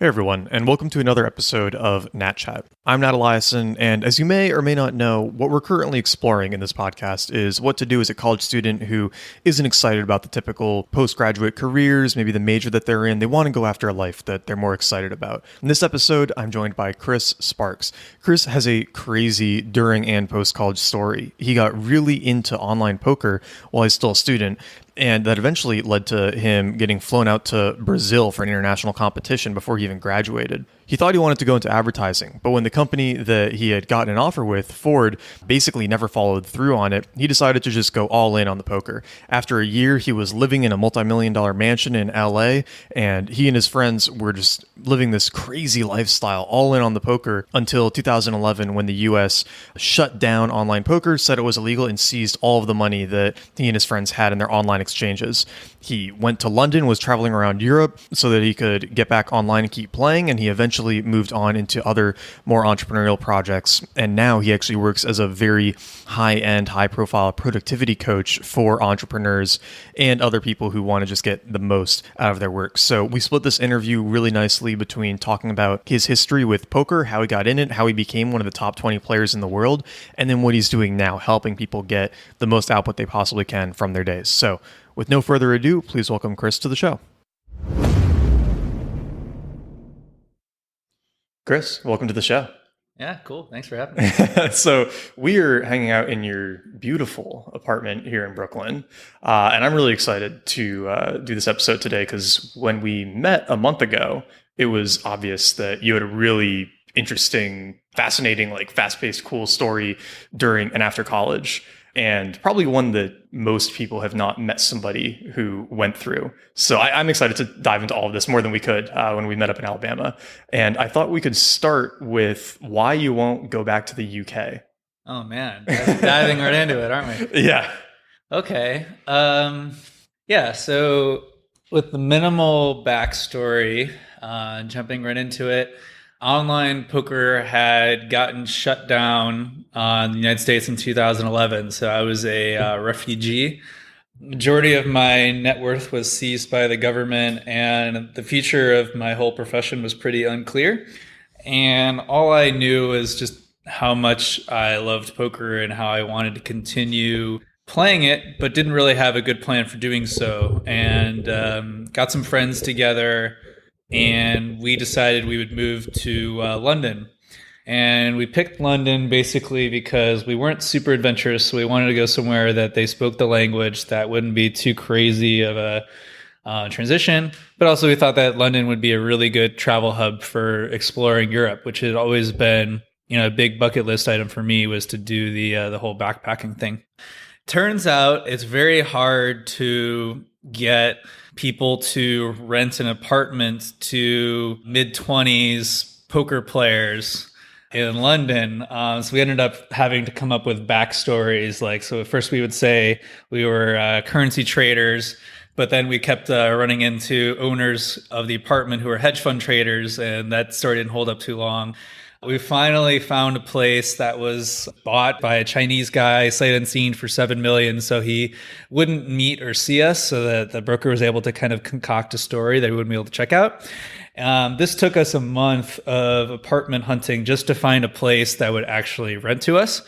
Hey everyone, and welcome to another episode of Nat Chat. I'm Nat Eliason, and as you may or may not know, what we're currently exploring in this podcast is what to do as a college student who isn't excited about the typical postgraduate careers, maybe the major that they're in. They want to go after a life that they're more excited about. In this episode, I'm joined by Chris Sparks. Chris has a crazy during and post-college story. He got really into online poker while he's still a student, and that eventually led to him getting flown out to Brazil for an international competition before he even graduated. He thought he wanted to go into advertising, but when the company that he had gotten an offer with, Ford, basically never followed through on it, he decided to just go all in on the poker. After a year, he was living in a multi-million-dollar mansion in LA, and he and his friends were just living this crazy lifestyle, all in on the poker, until 2011 when the US shut down online poker, said it was illegal, and seized all of the money that he and his friends had in their online exchanges. He went to London, was traveling around Europe so that he could get back online and keep playing, and he eventually moved on into other more entrepreneurial projects. And now he actually works as a very high-end, high-profile productivity coach for entrepreneurs and other people who want to just get the most out of their work. So we split this interview really nicely between talking about his history with poker, how he got in it, how he became one of the top 20 players in the world, and then what he's doing now, helping people get the most output they possibly can from their days. So with no further ado, please welcome Chris to the show. Chris, welcome to the show. Yeah, cool. Thanks for having me. So we are hanging out in your beautiful apartment here in Brooklyn, and I'm really excited to do this episode today because when we met a month ago, it was obvious that you had a really interesting, fascinating, like fast-paced, cool story during and after college, and probably one that most people have not met somebody who went through. So I'm excited to dive into all of this more than we could when we met up in Alabama. And I thought we could start with why you won't go back to the UK. Oh man, diving right into it, aren't we? Yeah. Okay. Yeah. So with the minimal backstory, jumping right into it, online poker had gotten shut down in the United States in 2011. So I was a refugee. Majority of my net worth was seized by the government, and the future of my whole profession was pretty unclear. And all I knew was just how much I loved poker and how I wanted to continue playing it, but didn't really have a good plan for doing so. And got some friends together, and we decided we would move to London. And we picked London basically because we weren't super adventurous, so we wanted to go somewhere that they spoke the language, that wouldn't be too crazy of a transition. But also we thought that London would be a really good travel hub for exploring Europe, which had always been, a big bucket list item for me, was to do the whole backpacking thing. Turns out it's very hard to get people to rent an apartment to mid-20s poker players in London. So we ended up having to come up with backstories. So at first we would say we were currency traders, but then we kept running into owners of the apartment who were hedge fund traders, and that story didn't hold up too long. We finally found a place that was bought by a Chinese guy, sight unseen, for $7 million. So he wouldn't meet or see us, so that the broker was able to kind of concoct a story that we wouldn't be able to check out. This took us a month of apartment hunting just to find a place that would actually rent to us.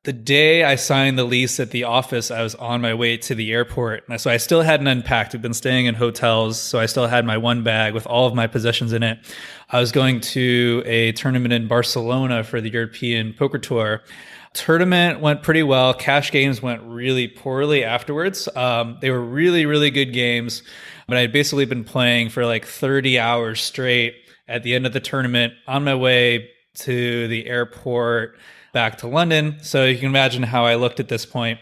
The day I signed the lease at the office, I was on my way to the airport. So I still hadn't unpacked. I've been staying in hotels, so I still had my one bag with all of my possessions in it. I was going to a tournament in Barcelona for the European Poker Tour. Tournament went pretty well. Cash games went really poorly afterwards. They were really, really good games, but I'd basically been playing for like 30 hours straight at the end of the tournament on my way to the airport back to London. So you can imagine how I looked at this point.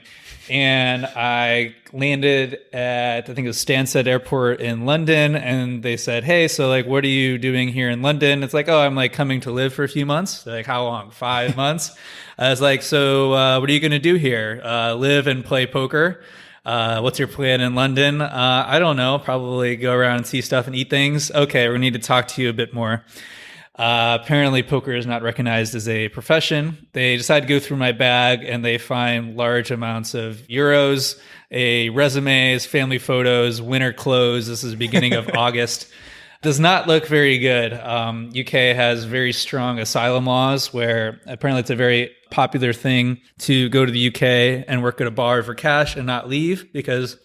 And I landed at, I think it was Stansted Airport in London. And they said, hey, so what are you doing here in London? It's like, oh, I'm coming to live for a few months. They're like, how long? 5 months? I was like, so what are you going to do here? Live and play poker? What's your plan in London? I don't know. Probably go around and see stuff and eat things. Okay, we need to talk to you a bit more. Apparently poker is not recognized as a profession. They decide to go through my bag and they find large amounts of euros, resumes, family photos, winter clothes. This is the beginning of August. Does not look very good. UK has very strong asylum laws where apparently it's a very popular thing to go to the UK and work at a bar for cash and not leave because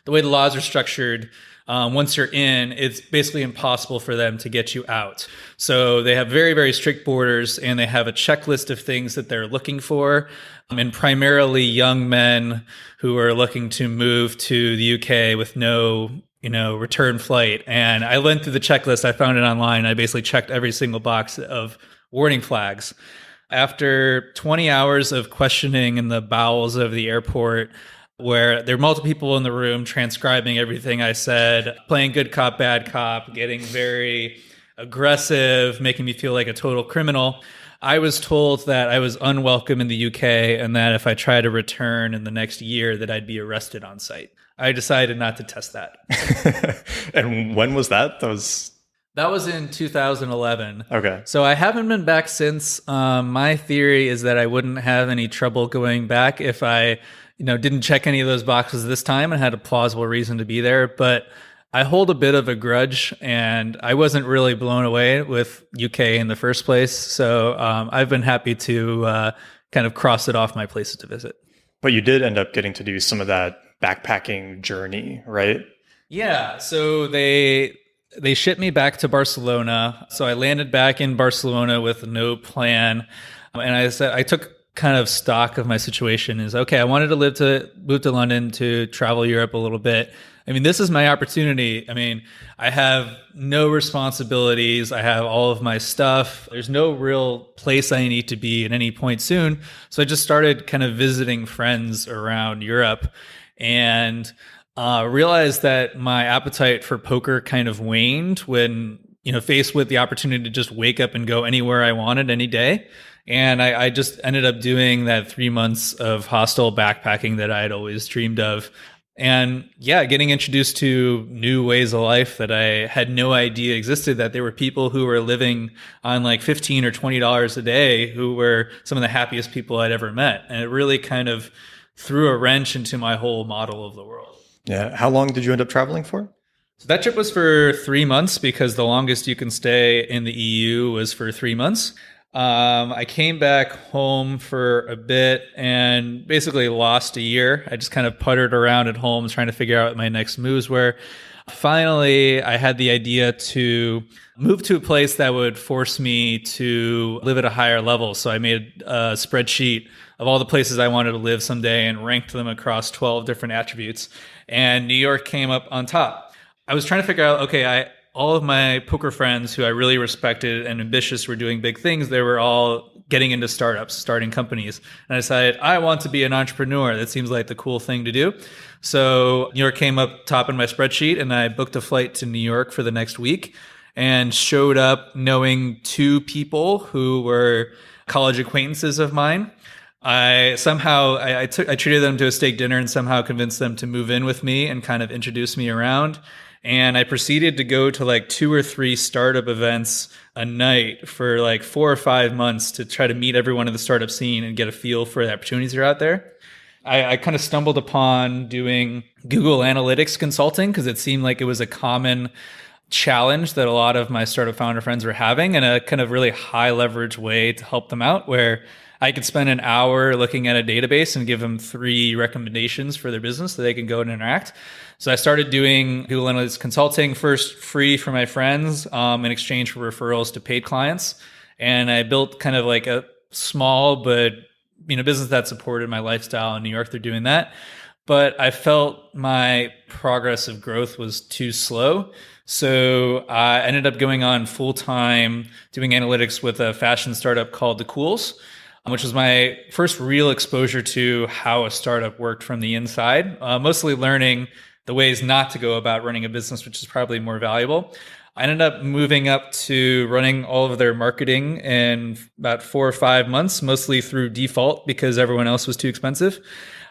the way the laws are structured, once you're in, it's basically impossible for them to get you out. So they have very, very strict borders and they have a checklist of things that they're looking for. And primarily young men who are looking to move to the UK with no return flight. And I went through the checklist. I found it online. I basically checked every single box of warning flags. After 20 hours of questioning in the bowels of the airport, where there are multiple people in the room transcribing everything I said, playing good cop, bad cop, getting very aggressive, making me feel like a total criminal, I was told that I was unwelcome in the UK and that if I tried to return in the next year that I'd be arrested on site. I decided not to test that. And when was that? That was in 2011. Okay. So I haven't been back since. My theory is that I wouldn't have any trouble going back if I, didn't check any of those boxes this time and had a plausible reason to be there. But I hold a bit of a grudge, and I wasn't really blown away with UK in the first place. So I've been happy to kind of cross it off my places to visit. But you did end up getting to do some of that backpacking journey, right? Yeah. So they shipped me back to Barcelona. So I landed back in Barcelona with no plan. And I took kind of stock of my situation is, okay, I wanted to move to London to travel Europe a little bit. I mean, this is my opportunity. I mean, I have no responsibilities. I have all of my stuff. There's no real place I need to be at any point soon. So I just started kind of visiting friends around Europe and realized that my appetite for poker kind of waned when, faced with the opportunity to just wake up and go anywhere I wanted any day. And I just ended up doing that 3 months of hostel backpacking that I had always dreamed of. And yeah, getting introduced to new ways of life that I had no idea existed, that there were people who were living on like $15 or $20 a day who were some of the happiest people I'd ever met. And it really kind of threw a wrench into my whole model of the world. Yeah. How long did you end up traveling for? So that trip was for 3 months because the longest you can stay in the EU was for 3 months. I came back home for a bit and basically lost a year. I just kind of puttered around at home trying to figure out what my next moves were. Finally, I had the idea to move to a place that would force me to live at a higher level. So I made a spreadsheet of all the places I wanted to live someday and ranked them across 12 different attributes. And New York came up on top. I was trying to figure out, okay, all of my poker friends who I really respected and ambitious were doing big things. They were all getting into startups, starting companies. And I decided I want to be an entrepreneur. That seems like the cool thing to do. So New York came up top in my spreadsheet and I booked a flight to New York for the next week and showed up knowing 2 people who were college acquaintances of mine. I treated them to a steak dinner and somehow convinced them to move in with me and kind of introduce me around. And I proceeded to go to like 2 or 3 startup events a night for like 4 or 5 months to try to meet everyone in the startup scene and get a feel for the opportunities that are out there. I kind of stumbled upon doing Google Analytics consulting because it seemed like it was a common challenge that a lot of my startup founder friends were having and a kind of really high leverage way to help them out where I could spend an hour looking at a database and give them 3 recommendations for their business so they can go and interact. So I started doing Google Analytics consulting, first free for my friends in exchange for referrals to paid clients. And I built kind of like a small but business that supported my lifestyle in New York. They're doing that. But I felt my progress of growth was too slow. So I ended up going on full-time doing analytics with a fashion startup called The Cools, which was my first real exposure to how a startup worked from the inside, mostly learning the ways not to go about running a business, which is probably more valuable. I ended up moving up to running all of their marketing in about 4 or 5 months, mostly through default because everyone else was too expensive.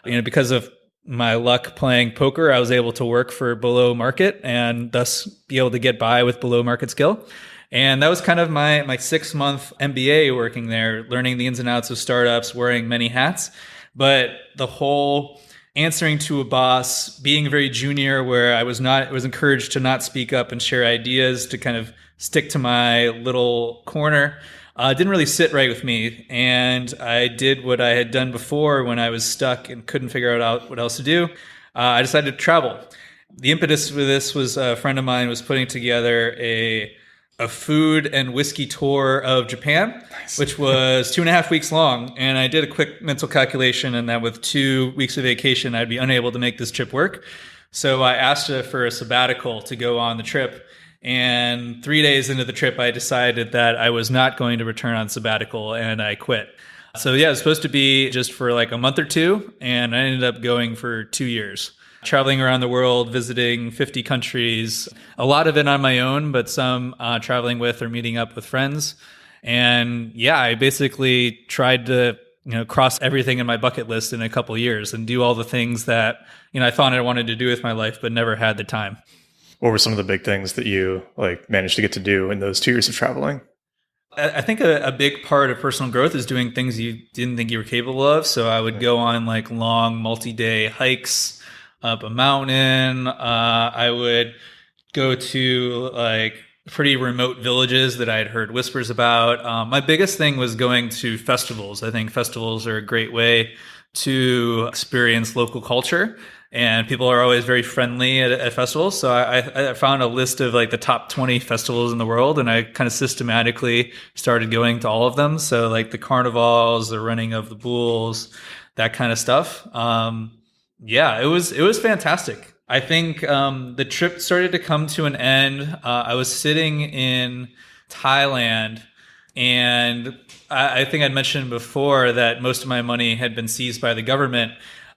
Because of my luck playing poker, I was able to work for below market and thus be able to get by with below market skill. And that was kind of my 6-month MBA working there, learning the ins and outs of startups, wearing many hats. But the whole answering to a boss, being very junior where I was encouraged to not speak up and share ideas, to kind of stick to my little corner. Didn't really sit right with me. And I did what I had done before when I was stuck and couldn't figure out what else to do. I decided to travel. The impetus for this was a friend of mine was putting together a food and whiskey tour of Japan, nice. Which was 2.5 weeks long. And I did a quick mental calculation, and that with 2 weeks of vacation, I'd be unable to make this trip work. So I asked her for a sabbatical to go on the trip. And 3 days into the trip, I decided that I was not going to return on sabbatical, and I quit. So yeah, it was supposed to be just for like a month or two, and I ended up going for 2 years. Traveling around the world, visiting 50 countries, a lot of it on my own, but some traveling with or meeting up with friends. And yeah, I basically tried to cross everything in my bucket list in a couple of years and do all the things that I thought I wanted to do with my life, but never had the time. What were some of the big things that you managed to get to do in those 2 years of traveling? I think a big part of personal growth is doing things you didn't think you were capable of. So I would go on long multi-day hikes up a mountain. I would go to pretty remote villages that I had heard whispers about. My biggest thing was going to festivals. I think festivals are a great way to experience local culture, and people are always very friendly at festivals. So I found a list of the top 20 festivals in the world, and I kind of systematically started going to all of them. So the carnivals, the running of the bulls, that kind of stuff. Yeah, it was fantastic. I think the trip started to come to an end. I was sitting in Thailand, and I think I'd mentioned before that most of my money had been seized by the government.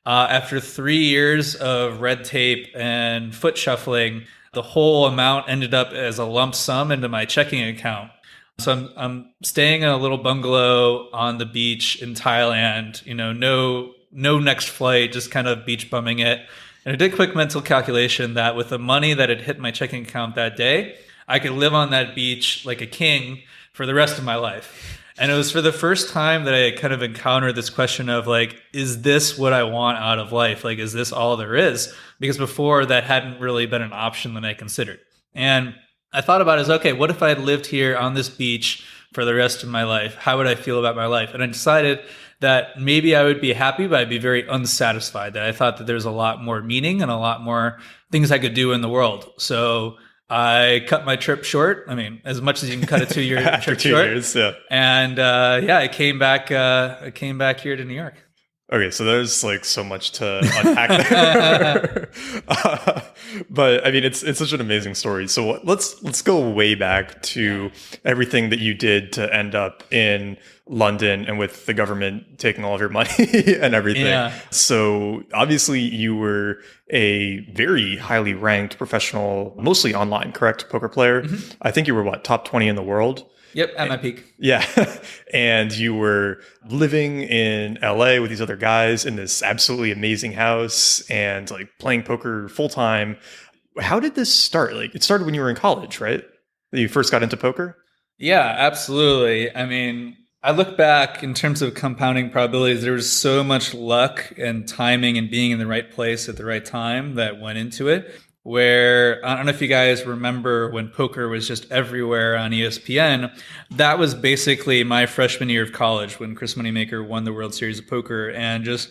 After 3 years of red tape and foot shuffling, the whole amount ended up as a lump sum into my checking account. So I'm staying in a little bungalow on the beach in Thailand, no next flight, just kind of beach bumming it. And I did a quick mental calculation that with the money that had hit my checking account that day, I could live on that beach like a king for the rest of my life. And it was for the first time that I kind of encountered this question of is this what I want out of life? Is this all there is? Because before that hadn't really been an option that I considered. And I thought about it as, okay, what if I had lived here on this beach for the rest of my life? How would I feel about my life? And I decided that maybe I would be happy, but I'd be very unsatisfied. That I thought that there's a lot more meaning and a lot more things I could do in the world. So I cut my trip short. I mean, as much as you can cut a 2 year trip 2 short. years, yeah. And I came back. I came back here to New York. Okay, so there's so much to unpack there. But I mean, it's such an amazing story. So let's go way back to everything that you did to end up in London and with the government taking all of your money and everything. Yeah. So obviously you were a very highly ranked professional, mostly online, correct? Poker player. Mm-hmm. I think you were top 20 in the world. Yep, at my peak. Yeah. And you were living in LA with these other guys in this absolutely amazing house and playing poker full time. How did this start? It started when you were in college, right? That you first got into poker? Yeah, absolutely. I mean, I look back in terms of compounding probabilities, there was so much luck and timing and being in the right place at the right time that went into it. Where, I don't know if you guys remember when poker was just everywhere on ESPN. That was basically my freshman year of college when Chris Moneymaker won the World Series of Poker. And just,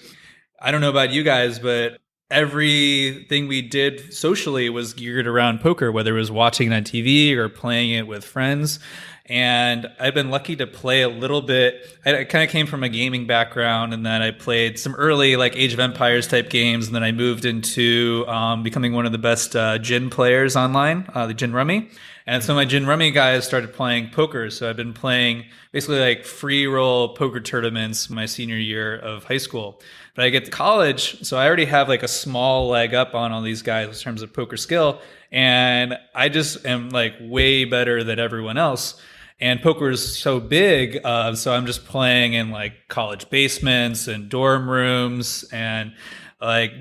I don't know about you guys, but everything we did socially was geared around poker, whether it was watching it on TV or playing it with friends. And I've been lucky to play a little bit. I kind of came from a gaming background, and then I played some early Age of Empires type games, and then I moved into becoming one of the best gin players online, the gin rummy. And so my gin rummy guys started playing poker. So I've been playing basically free roll poker tournaments my senior year of high school. But I get to college, so I already have a small leg up on all these guys in terms of poker skill. And I just am way better than everyone else. And poker is so big, so I'm just playing in college basements and dorm rooms and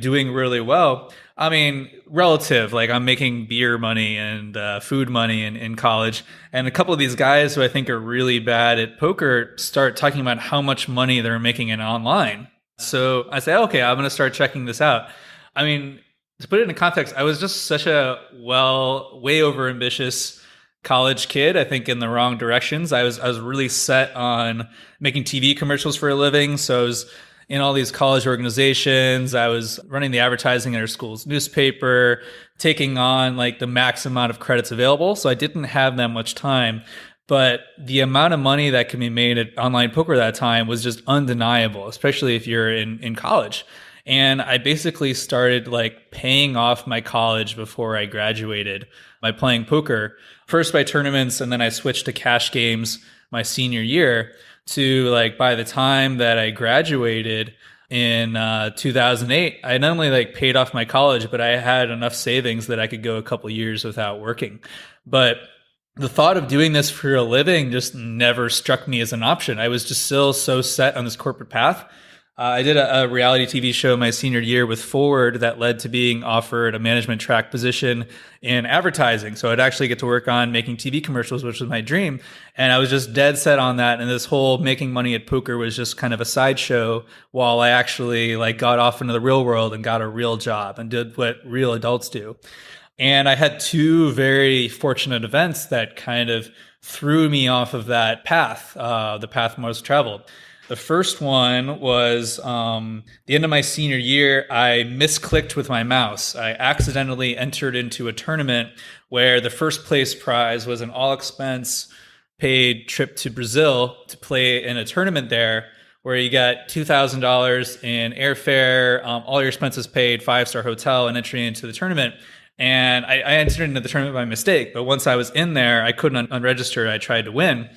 doing really well. I mean, relative, I'm making beer money and food money in college. And a couple of these guys who I think are really bad at poker start talking about how much money they're making in online. So I said, okay, I'm going to start checking this out. I mean, to put it into context, I was just such a way over ambitious college kid. I think in the wrong directions. I was really set on making TV commercials for a living. So I was in all these college organizations. I was running the advertising in our school's newspaper, taking on like the max amount of credits available. So I didn't have that much time. But the amount of money that can be made at online poker at that time was just undeniable, especially if you're in college. And I basically started like paying off my college before I graduated by playing poker, first by tournaments, and then I switched to cash games my senior year. To like by the time that I graduated in 2008, I not only like paid off my college, but I had enough savings that I could go a couple years without working. But the thought of doing this for a living just never struck me as an option. I was just still so set on this corporate path. I did a reality TV show my senior year with Forward that led to being offered a management track position in advertising. So I'd actually get to work on making TV commercials, which was my dream. And I was just dead set on that. And this whole making money at poker was just kind of a sideshow while I actually like got off into the real world and got a real job and did what real adults do. And I had two very fortunate events that kind of threw me off of that path, the path most traveled. The first one was the end of my senior year. I misclicked with my mouse. I accidentally entered into a tournament where the first place prize was an all expense paid trip to Brazil to play in a tournament there where you got $2,000 in airfare, all your expenses paid, 5-star hotel, and entry into the tournament. And I entered into the tournament by mistake. But once I was in there, I couldn't unregister. I tried to win.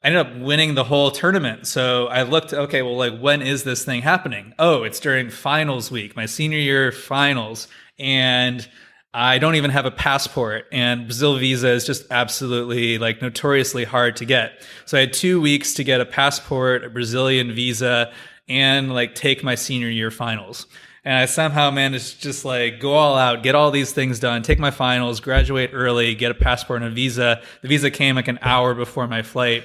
I ended up winning the whole tournament. So I looked, okay, well, like, when is this thing happening? Oh, it's during finals week, my senior year finals. And I don't even have a passport. And Brazil visa is just absolutely like notoriously hard to get. So I had 2 weeks to get a passport, a Brazilian visa, and like take my senior year finals. And I somehow managed to just like go all out, get all these things done, take my finals, graduate early, get a passport and a visa. The visa came like an hour before my flight.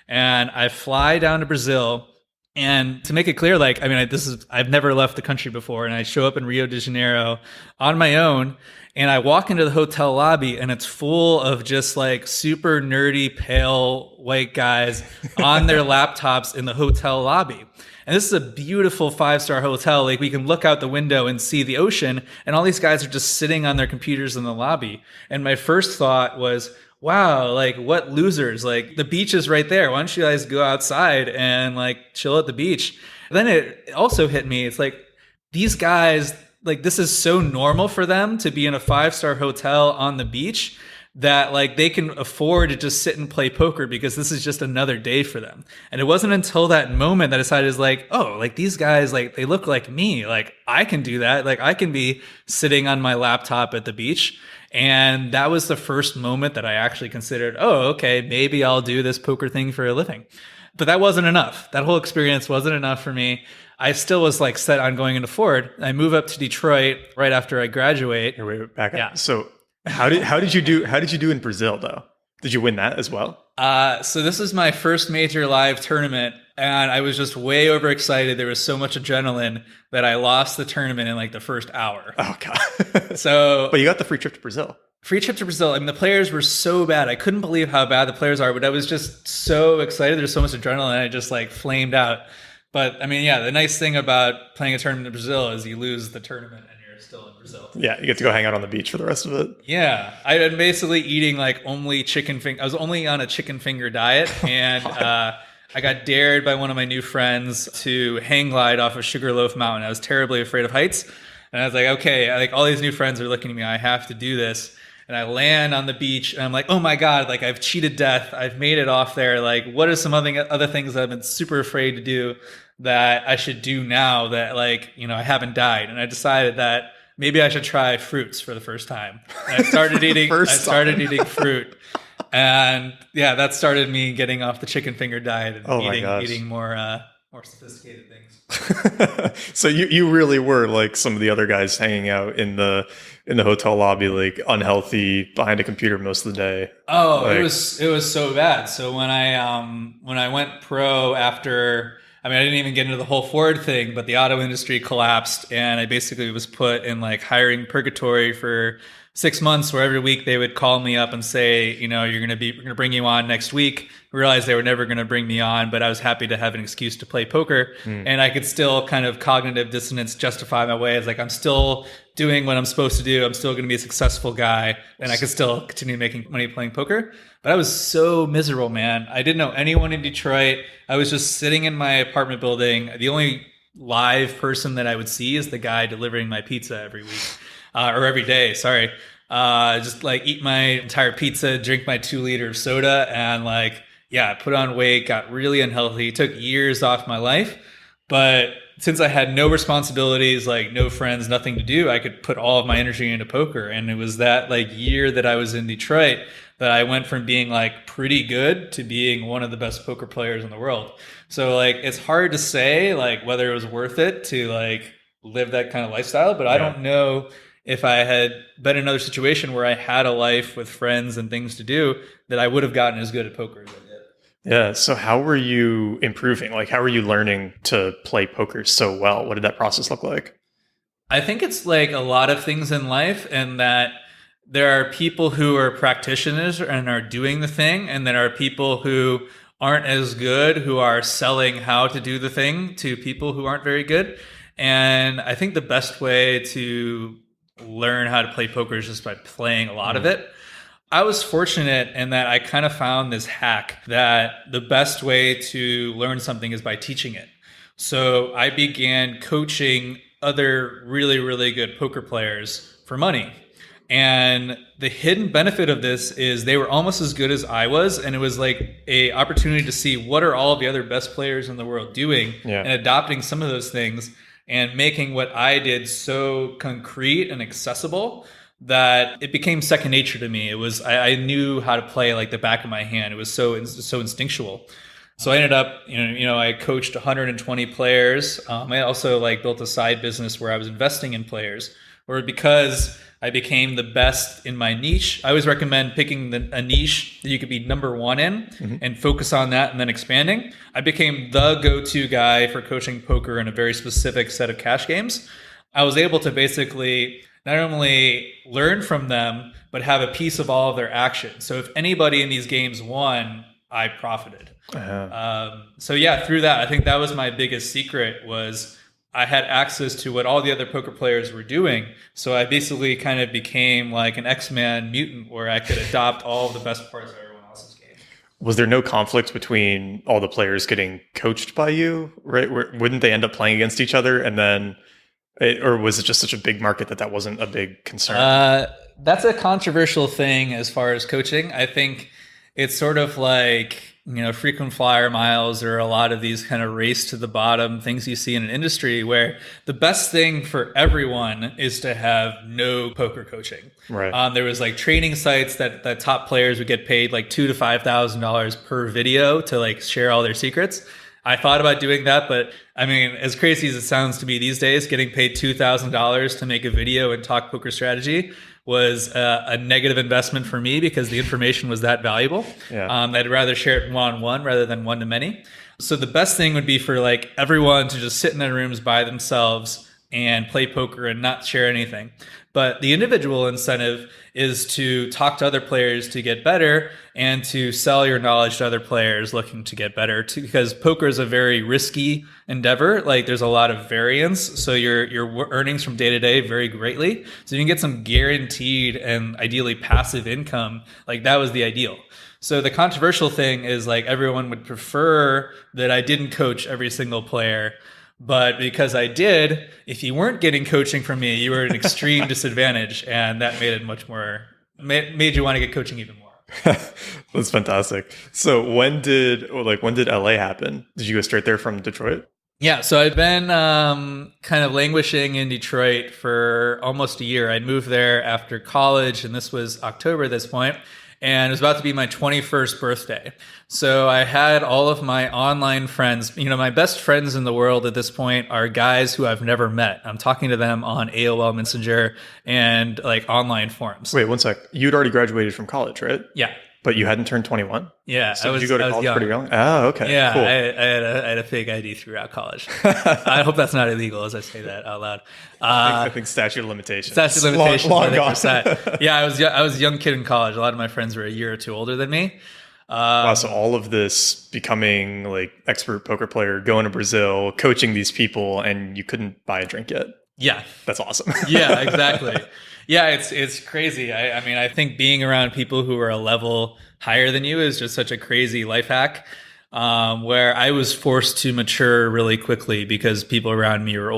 And I fly down to Brazil. And to make it clear, like, I mean, I've never left the country before. And I show up in Rio de Janeiro on my own. And I walk into the hotel lobby and it's full of just like super nerdy, pale white guys on their laptops in the hotel lobby. And this is a beautiful 5-star hotel. Like we can look out the window and see the ocean, and all these guys are just sitting on their computers in the lobby. And my first thought was, wow, like what losers, like the beach is right there. Why don't you guys go outside and like chill at the beach? And then it also hit me. It's like these guys, like this is so normal for them to be in a 5-star hotel on the beach that like they can afford to just sit and play poker because this is just another day for them. And it wasn't until that moment that I decided is like, oh, like these guys, like they look like me. Like I can do that. Like I can be sitting on my laptop at the beach. And that was the first moment that I actually considered, oh, okay, maybe I'll do this poker thing for a living. But that wasn't enough. That whole experience wasn't enough for me. I still was like set on going into Ford. I move up to Detroit right after I graduate. Here, wait, back up. Yeah. So how did you do in Brazil though? Did you win that as well? So this is my first major live tournament, and I was just way overexcited. There was so much adrenaline that I lost the tournament in like the first hour. Oh god! But you got the free trip to Brazil. Free trip to Brazil. I mean, the players were so bad. I couldn't believe how bad the players are, but I was just so excited. There's so much adrenaline. I just like flamed out. But I mean, yeah, the nice thing about playing a tournament in Brazil is you lose the tournament and you're still in Brazil. Yeah, you get to go hang out on the beach for the rest of it. Yeah, I had basically eating like only chicken finger. I was only on a chicken finger diet, and I got dared by one of my new friends to hang glide off of Sugarloaf Mountain. I was terribly afraid of heights, and I was like, okay, like all these new friends are looking at me. I have to do this. And I land on the beach and I'm like, oh my God, like I've cheated death. I've made it off there. Like, what are some other things that I've been super afraid to do that I should do now that like, you know, I haven't died? And I decided that maybe I should try fruits for the first time. And I started eating fruit. And yeah, that started me getting off the chicken finger diet and eating more sophisticated things. So you really were like some of the other guys hanging out in the hotel lobby, like unhealthy behind a computer most of the day. Oh, like, it was so bad. So when I went pro after I mean, I didn't even get into the whole Ford thing, but the auto industry collapsed, and I basically was put in like hiring purgatory for 6 months, where every week they would call me up and say, we're going to bring you on next week. I realized they were never going to bring me on, but I was happy to have an excuse to play poker. And I could still kind of cognitive dissonance justify my way as like, I'm still doing what I'm supposed to do. I'm still going to be a successful guy, and I could still continue making money playing poker. But I was so miserable, man. I didn't know anyone in Detroit. I was just sitting in my apartment building. The only live person that I would see is the guy delivering my pizza every week. Or every day, sorry. Just like eat my entire pizza, drink my 2-liter of soda, and like, yeah, put on weight, got really unhealthy, took years off my life. But since I had no responsibilities, like no friends, nothing to do, I could put all of my energy into poker. And it was that like year that I was in Detroit that I went from being like pretty good to being one of the best poker players in the world. So like, it's hard to say like whether it was worth it to like live that kind of lifestyle, but I don't know if I had been in another situation where I had a life with friends and things to do, that I would have gotten as good at poker as I did. Yeah. So how were you improving? Like, how were you learning to play poker so well? What did that process look like? I think it's like a lot of things in life, and that there are people who are practitioners and are doing the thing, and there are people who aren't as good, who are selling how to do the thing to people who aren't very good. And I think the best way to learn how to play poker is just by playing a lot of it. I was fortunate in that I kind of found this hack that the best way to learn something is by teaching it. So I began coaching other really, really good poker players for money. And the hidden benefit of this is they were almost as good as I was. And it was like a opportunity to see what are all the other best players in the world doing, and adopting some of those things and making what I did so concrete and accessible that it became second nature to me. It was, I knew how to play like the back of my hand. It was so instinctual. So I ended up, I coached 120 players. I also like built a side business where I was investing in players, or because I became the best in my niche. I always recommend picking a niche that you could be number one in, and focus on that and then expanding. I became the go-to guy for coaching poker in a very specific set of cash games. I was able to basically not only learn from them, but have a piece of all of their actions. So if anybody in these games won, I profited. So yeah, through that, I think that was my biggest secret, was I had access to what all the other poker players were doing. So I basically kind of became like an X-Man mutant, where I could adopt all of the best parts of everyone else's game. Was there no conflict between all the players getting coached by you, right? Wouldn't they end up playing against each other, and then, or was it just such a big market that wasn't a big concern? That's a controversial thing as far as coaching. I think it's sort of like, frequent flyer miles, or a lot of these kind of race to the bottom things you see in an industry, where the best thing for everyone is to have no poker coaching. Right. There was like training sites that top players would get paid like $2,000 to $5,000 per video to like share all their secrets. I thought about doing that, but I mean, as crazy as it sounds to me these days, getting paid $2,000 to make a video and talk poker strategy was a negative investment for me, because the information was that valuable. I'd rather share it one-on-one rather than one-to-many. So the best thing would be for like everyone to just sit in their rooms by themselves and play poker and not share anything. But the individual incentive is to talk to other players to get better, and to sell your knowledge to other players looking to get better too, because poker is a very risky endeavor. Like there's a lot of variance. So your earnings from day to day vary greatly. So you can get some guaranteed and ideally passive income. Like that was the ideal. So the controversial thing is like everyone would prefer that I didn't coach every single player. But because I did, if you weren't getting coaching from me, you were at an extreme disadvantage, and that made it made you want to get coaching even more. That's fantastic. So when did LA happen? Did you go straight there from Detroit? Yeah, so I've been kind of languishing in Detroit for almost a year. I moved there after college, and this was October at this point. And it was about to be my 21st birthday. So I had all of my online friends, my best friends in the world at this point are guys who I've never met. I'm talking to them on AOL Messenger and like online forums. Wait, one sec. You'd already graduated from college, right? Yeah. But you hadn't turned 21? Yeah, So did you go to college young. pretty young? Oh, okay. Yeah, Cool. I had a fake ID throughout college. I hope that's not illegal as I say that out loud. I think statute of limitations. Statute of limitations, long I think, gone. were set. Yeah, I was a young kid in college. A lot of my friends were a year or two older than me. Wow, so all of this becoming like expert poker player, going to Brazil, coaching these people, and you couldn't buy a drink yet. Yeah. That's awesome. Yeah, exactly. Yeah, it's crazy. I mean, I think being around people who are a level higher than you is just such a crazy life hack. Where I was forced to mature really quickly because people around me were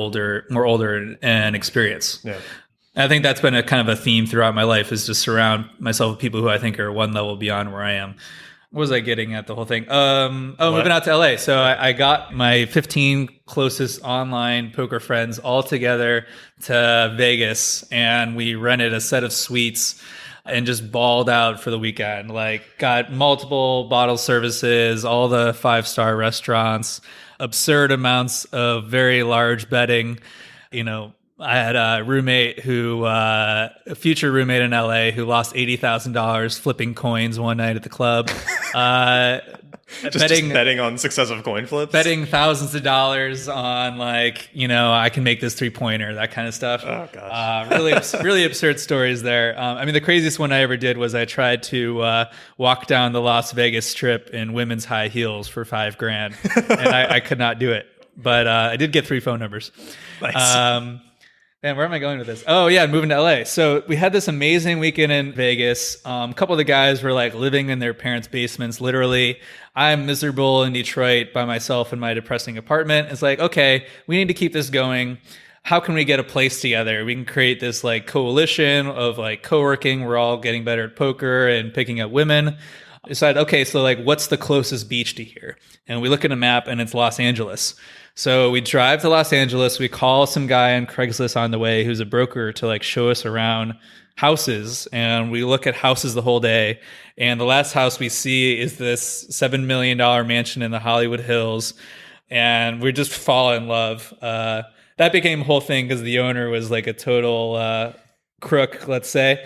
more older and experienced. Yeah. I think that's been a kind of a theme throughout my life, is to surround myself with people who I think are one level beyond where I am. What was I getting at the whole thing? Moving out to LA. So I got my 15 closest online poker friends all together to Vegas, and we rented a set of suites and just balled out for the weekend. Like, got multiple bottle services, all the 5-star restaurants, absurd amounts of very large betting. You know, I had a roommate a future roommate in LA who lost $80,000 flipping coins one night at the club. Just betting on successive coin flips? Betting thousands of dollars on, like, you know, I can make this 3-pointer, that kind of stuff. Oh, gosh. Really absurd stories there. I mean, the craziest one I ever did was I tried to walk down the Las Vegas Strip in women's high heels for $5,000, and I could not do it. But I did get 3 phone numbers. Nice. Man, where am I going with this? Oh, yeah, moving to LA. So we had this amazing weekend in Vegas. A couple of the guys were like living in their parents' basements, literally. I'm miserable in Detroit by myself in my depressing apartment. It's like, okay, we need to keep this going. How can we get a place together? We can create this like coalition of like co-working. We're all getting better at poker and picking up women. Decided, okay, so like, what's the closest beach to here? And we look at a map and it's Los Angeles. So we drive to Los Angeles. We call some guy on Craigslist on the way who's a broker to like show us around houses. And we look at houses the whole day. And the last house we see is this $7 million mansion in the Hollywood Hills. And we just fall in love. That became a whole thing because the owner was like a total crook, let's say.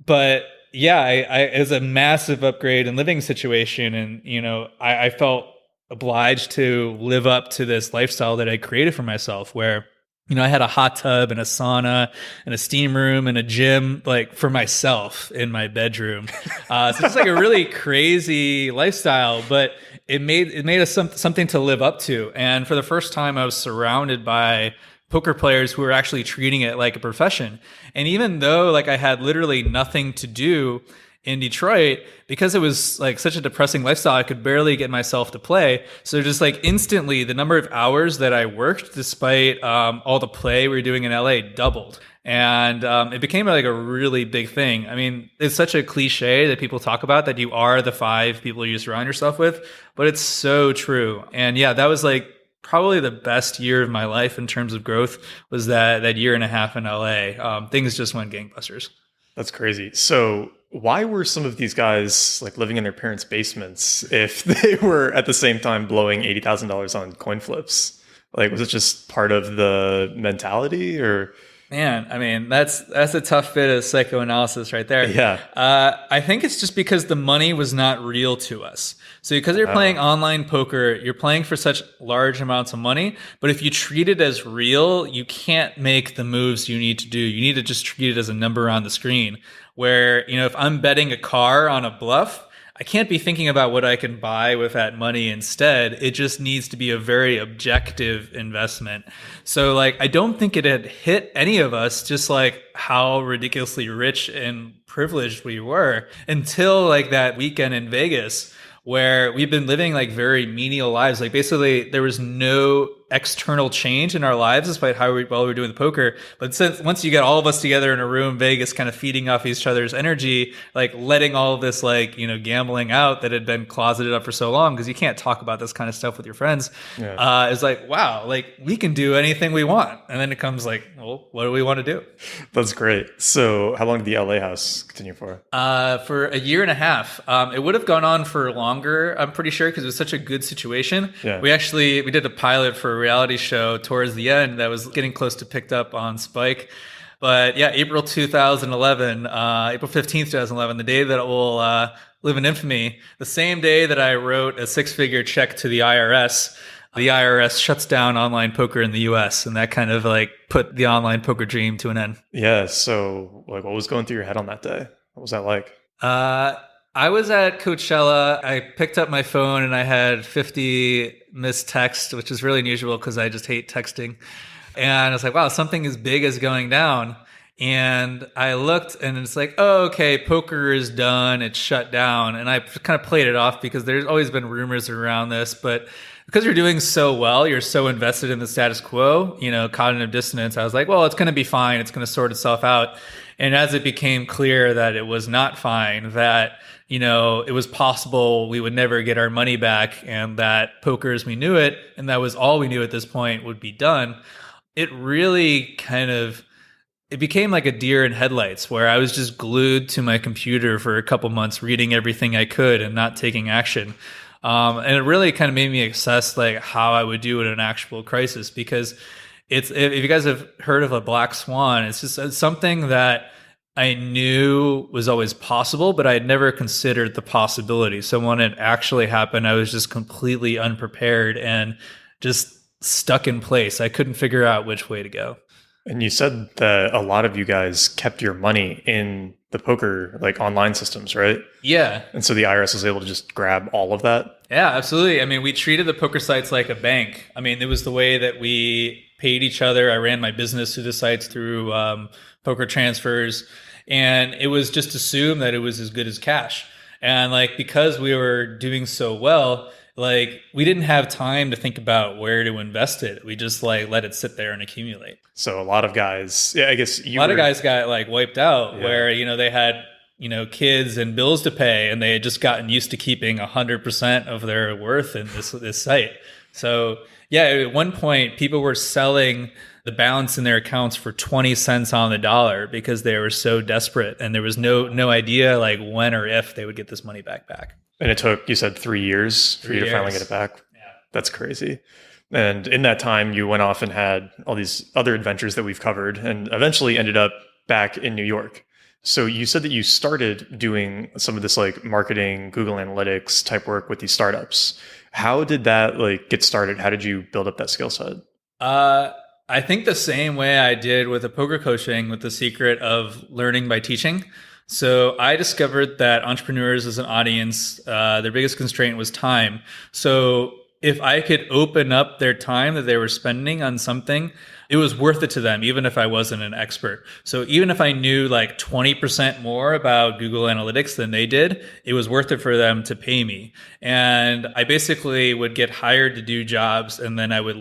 But yeah, it was a massive upgrade in living situation. And, you know, I felt obliged to live up to this lifestyle that I created for myself, where, you know, I had a hot tub and a sauna and a steam room and a gym, like, for myself in my bedroom. So it's like a really crazy lifestyle, but it made us something to live up to. And for the first time, I was surrounded by poker players who were actually treating it like a profession. And even though like I had literally nothing to do in Detroit, because it was like such a depressing lifestyle, I could barely get myself to play. So just like instantly, the number of hours that I worked, despite all the play we were doing in LA, doubled. And it became like a really big thing. I mean, it's such a cliche that people talk about, that you are the 5 people you surround yourself with, but it's so true. And yeah, that was like probably the best year of my life in terms of growth, was that year and a half in LA. Things just went gangbusters. That's crazy. So why were some of these guys like living in their parents' basements if they were at the same time blowing $80,000 on coin flips? Like, was it just part of the mentality, or? Man, I mean, that's a tough bit of psychoanalysis right there. Yeah. I think it's just because the money was not real to us. So because you're playing online poker, you're playing for such large amounts of money. But if you treat it as real, you can't make the moves you need to do. You need to just treat it as a number on the screen. Where, you know, if I'm betting a car on a bluff, I can't be thinking about what I can buy with that money instead. It just needs to be a very objective investment. So like, I don't think it had hit any of us just like how ridiculously rich and privileged we were until like that weekend in Vegas, where we've been living like very menial lives. Like basically there was no external change in our lives despite how well we were doing the poker. But since once you get all of us together in a room, Vegas, kind of feeding off each other's energy, like letting all of this, like, you know, gambling out that had been closeted up for so long, because you can't talk about this kind of stuff with your friends, is like, wow, like we can do anything we want. And then it comes like, well, what do we want to do? That's great. So how long did the LA house continue for? For a year and a half. It would have gone on for longer, I'm pretty sure, because it was such a good situation. Yeah. We did a pilot for a reality show towards the end that was getting close to picked up on Spike. But yeah, April 15th, 2011, the day that will live in infamy. The same day that I wrote a six-figure check to the IRS shuts down online poker in the US, and that kind of like put the online poker dream to an end. Yeah. So, like, what was going through your head on that day? What was that like? Uh, I was at Coachella. I picked up my phone and I had 50 missed texts, which is really unusual because I just hate texting. And I was like, wow, something as big is going down. And I looked and it's like, oh, okay, poker is done. It's shut down. And I kind of played it off because there's always been rumors around this. But because you're doing so well, you're so invested in the status quo, cognitive dissonance. I was like, well, it's going to be fine. It's going to sort itself out. And as it became clear that it was not fine, that it was possible we would never get our money back and that poker as we knew it, and that was all we knew at this point, would be done, it really it became like a deer in headlights where I was just glued to my computer for a couple months, reading everything I could and not taking action. And it really kind of made me assess like how I would do in an actual crisis, because if you guys have heard of a black swan, it's something that I knew was always possible, but I had never considered the possibility. So when it actually happened, I was just completely unprepared and just stuck in place. I couldn't figure out which way to go. And you said that a lot of you guys kept your money in the poker, like online systems, right? Yeah. And so the IRS was able to just grab all of that? Yeah, absolutely. I mean, we treated the poker sites like a bank. I mean, it was the way that we paid each other. I ran my business through the sites through poker transfers. And it was just assumed that it was as good as cash. And like, because we were doing so well, like we didn't have time to think about where to invest it. We just like let it sit there and accumulate. So a lot of guys, yeah, I guess a lot of guys got like wiped out where, they had, kids and bills to pay, and they had just gotten used to keeping 100% of their worth in this site. So yeah, at one point people were selling the balance in their accounts for 20 cents on the dollar because they were so desperate, and there was no idea like when or if they would get this money back. And it took, you said, 3 years for you to finally get it back? Yeah. That's crazy. And in that time, you went off and had all these other adventures that we've covered and eventually ended up back in New York. So you said that you started doing some of this like marketing, Google Analytics type work with these startups. How did that like get started? How did you build up that skill set? I think the same way I did with the poker coaching, with the secret of learning by teaching. So I discovered that entrepreneurs as an audience, their biggest constraint was time. So if I could open up their time that they were spending on something, it was worth it to them, even if I wasn't an expert. So even if I knew like 20% more about Google Analytics than they did, it was worth it for them to pay me. And I basically would get hired to do jobs, and then I would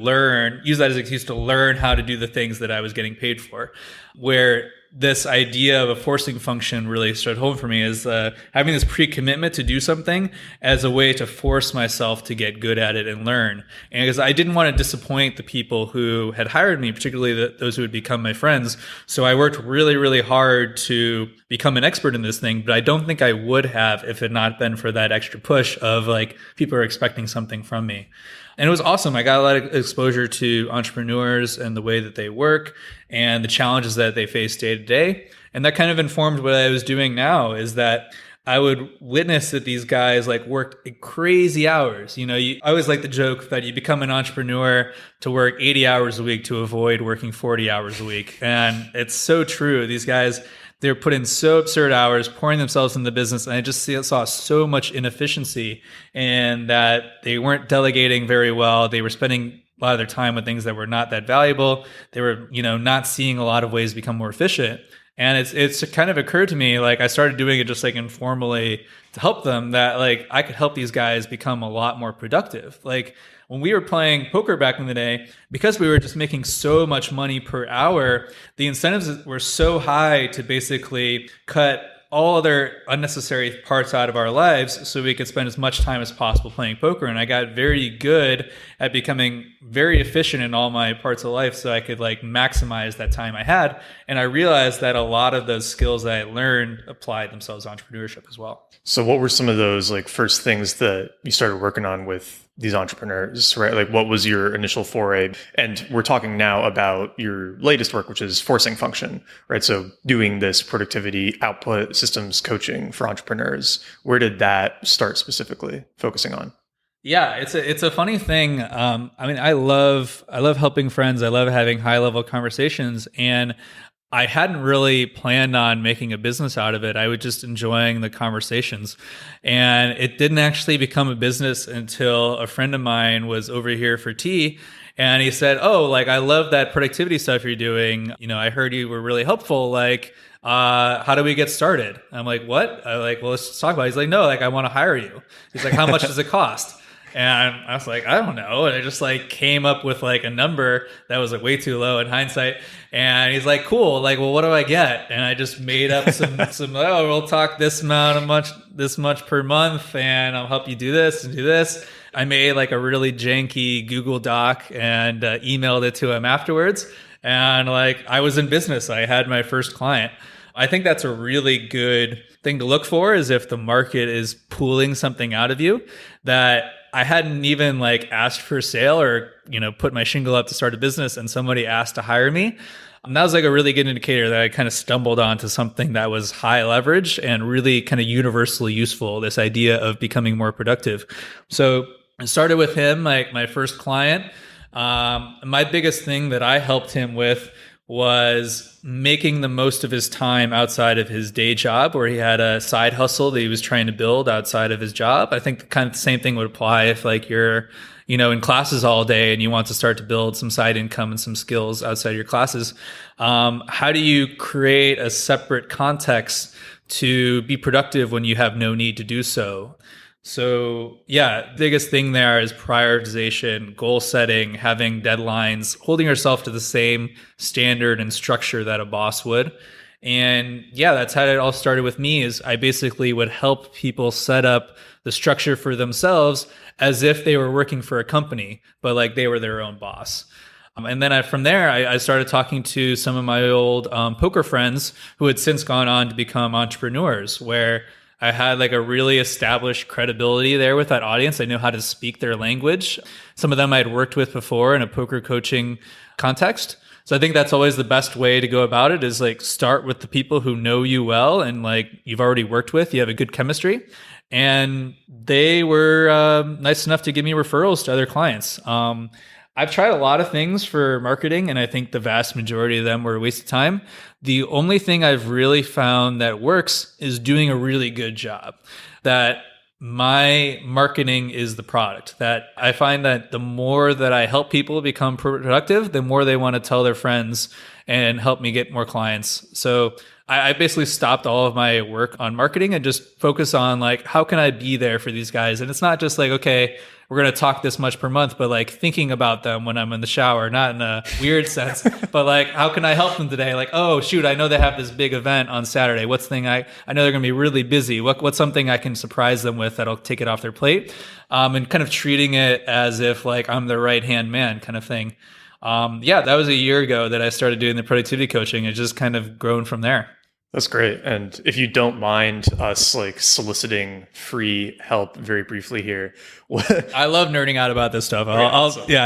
use that as an excuse to learn how to do the things that I was getting paid for. Where this idea of a forcing function really stood home for me, is having this pre-commitment to do something as a way to force myself to get good at it and learn. And because I didn't want to disappoint the people who had hired me, particularly those who would become my friends. So I worked really, really hard to become an expert in this thing, but I don't think I would have if it had not been for that extra push of like, people are expecting something from me. And it was awesome. I got a lot of exposure to entrepreneurs and the way that they work and the challenges that they face day to day. And that kind of informed what I was doing now, is that I would witness that these guys like worked crazy hours. I always like the joke that you become an entrepreneur to work 80 hours a week to avoid working 40 hours a week. And it's so true. These guys, they're put in so absurd hours, pouring themselves in the business. And I just saw so much inefficiency, and that they weren't delegating very well. They were spending a lot of their time with things that were not that valuable. They were, not seeing a lot of ways to become more efficient. And it's kind of occurred to me, like I started doing it just like informally to help them, that like I could help these guys become a lot more productive. Like when we were playing poker back in the day, because we were just making so much money per hour, the incentives were so high to basically cut all other unnecessary parts out of our lives so we could spend as much time as possible playing poker. And I got very good at becoming very efficient in all my parts of life so I could like maximize that time I had. And I realized that a lot of those skills that I learned applied themselves to entrepreneurship as well. So what were some of those like first things that you started working on with these entrepreneurs, right? Like, what was your initial foray? And we're talking now about your latest work, which is forcing function, right? So doing this productivity output systems coaching for entrepreneurs. Where did that start specifically focusing on? Yeah, it's a funny thing. I mean, I love helping friends. I love having high level conversations, and I hadn't really planned on making a business out of it. I was just enjoying the conversations, and it didn't actually become a business until a friend of mine was over here for tea. And he said, "Oh, like I love that productivity stuff you're doing. You know, I heard you were really helpful. Like, how do we get started?" I'm like, "What?" I like, "Well, let's just talk about it." He's like, "No, like I want to hire you." He's like, "How much does it cost?" And I was like, I don't know. And I just like came up with like a number that was like way too low in hindsight. And he's like, cool. Like, well, what do I get? And I just made up some, oh, we'll talk this much per month, and I'll help you do this and do this. I made like a really janky Google Doc and emailed it to him afterwards. And like, I was in business. I had my first client. I think that's a really good thing to look for, is if the market is pulling something out of you that I hadn't even like asked for sale or, put my shingle up to start a business, and somebody asked to hire me. And that was like a really good indicator that I kind of stumbled onto something that was high leverage and really kind of universally useful, this idea of becoming more productive. So I started with him, like my first client. My biggest thing that I helped him with was making the most of his time outside of his day job, where he had a side hustle that he was trying to build outside of his job. I think kind of the same thing would apply if like you're, in classes all day and you want to start to build some side income and some skills outside your classes. How do you create a separate context to be productive when you have no need to do so? So yeah, biggest thing there is prioritization, goal setting, having deadlines, holding yourself to the same standard and structure that a boss would. And yeah, that's how it all started with me. Is I basically would help people set up the structure for themselves as if they were working for a company, but like they were their own boss. And then from there, I started talking to some of my old poker friends who had since gone on to become entrepreneurs, where I had like a really established credibility there with that audience. I knew how to speak their language. Some of them I had worked with before in a poker coaching context. So I think that's always the best way to go about it, is like start with the people who know you well and like you've already worked with, you have a good chemistry. And they were nice enough to give me referrals to other clients. I've tried a lot of things for marketing, and I think the vast majority of them were a waste of time. The only thing I've really found that works is doing a really good job. That my marketing is the product. That I find that the more that I help people become productive, the more they want to tell their friends and help me get more clients. So I basically stopped all of my work on marketing and just focus on like, how can I be there for these guys? And it's not just like, okay, we're going to talk this much per month, but like thinking about them when I'm in the shower, not in a weird sense, but like, how can I help them today? Like, oh shoot, I know they have this big event on Saturday. What's the thing I know they're going to be really busy. What's something I can surprise them with that'll take it off their plate? And kind of treating it as if like I'm the right-hand man kind of thing. Yeah, that was a year ago that I started doing the productivity coaching. It's just kind of grown from there. That's great. And if you don't mind us like soliciting free help very briefly here. I love nerding out about this stuff.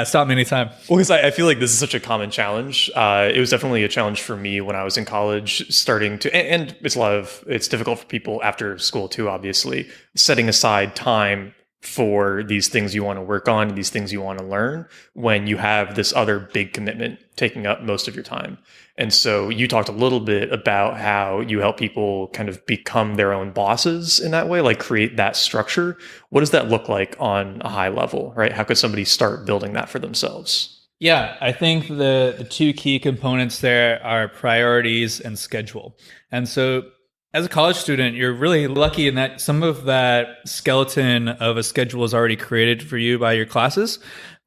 Stop me anytime. Well, because I feel like this is such a common challenge. It was definitely a challenge for me when I was in college, starting to, and it's difficult for people after school too, obviously, setting aside time for these things you want to work on, these things you want to learn, when you have this other big commitment taking up most of your time. And so you talked a little bit about how you help people kind of become their own bosses in that way, like create that structure. What does that look like on a high level, right? How could somebody start building that for themselves? Yeah, I think the two key components there are priorities and schedule. And so as a college student, you're really lucky in that some of that skeleton of a schedule is already created for you by your classes.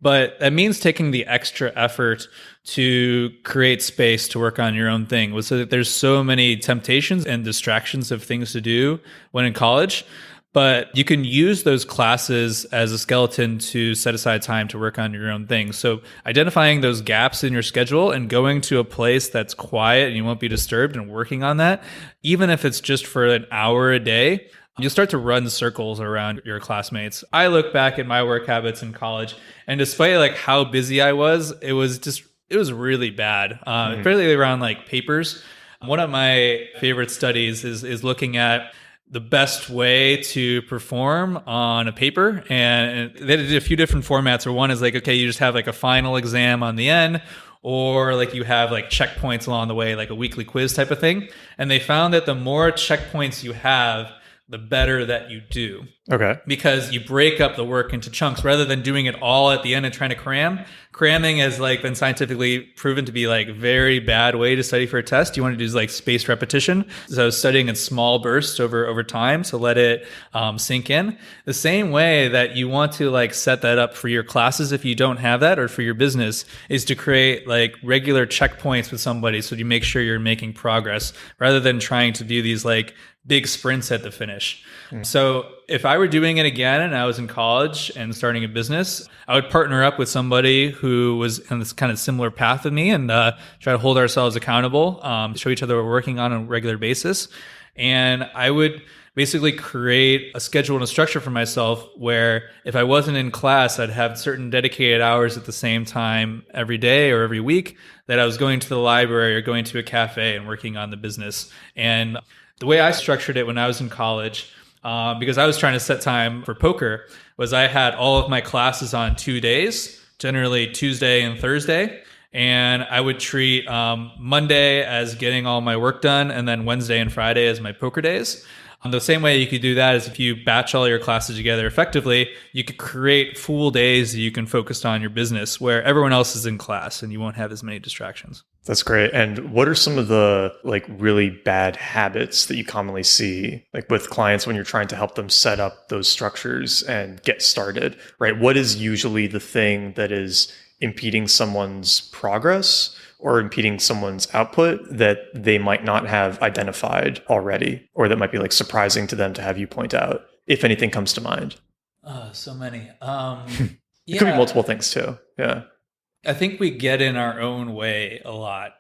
But that means taking the extra effort to create space to work on your own thing. So that there's so many temptations and distractions of things to do when in college. But you can use those classes as a skeleton to set aside time to work on your own thing. So identifying those gaps in your schedule and going to a place that's quiet and you won't be disturbed and working on that, even if it's just for an hour a day, you'll start to run circles around your classmates. I look back at my work habits in college, and despite like how busy I was, it was really bad, particularly around like papers. One of my favorite studies is looking at the best way to perform on a paper. And they did a few different formats where one is like, okay, you just have like a final exam on the end, or like you have like checkpoints along the way, like a weekly quiz type of thing. And they found that the more checkpoints you have, the better that you do. Okay. Because you break up the work into chunks rather than doing it all at the end and trying to cram. Cramming has like been scientifically proven to be like a very bad way to study for a test. You want to do is like spaced repetition. So studying in small bursts over time to let it sink in. The same way that you want to like set that up for your classes if you don't have that, or for your business, is to create like regular checkpoints with somebody so you make sure you're making progress rather than trying to do these like big sprints at the finish. So if I were doing it again and I was in college and starting a business, I would partner up with somebody who was on this kind of similar path with me and try to hold ourselves accountable, show each other what we're working on a regular basis. And I would basically create a schedule and a structure for myself where if I wasn't in class, I'd have certain dedicated hours at the same time every day or every week that I was going to the library or going to a cafe and working on the business. And the way I structured it when I was in college, because I was trying to set time for poker, was I had all of my classes on 2 days, generally Tuesday and Thursday. And I would treat Monday as getting all my work done, and then Wednesday and Friday as my poker days. The same way you could do that is if you batch all your classes together effectively, you could create full days that you can focus on your business where everyone else is in class and you won't have as many distractions. That's great. And what are some of the like really bad habits that you commonly see like with clients when you're trying to help them set up those structures and get started, right? What is usually the thing that is impeding someone's progress or impeding someone's output that they might not have identified already, or that might be like surprising to them to have you point out, if anything comes to mind? So many. It could be multiple things too. Yeah. I think we get in our own way a lot.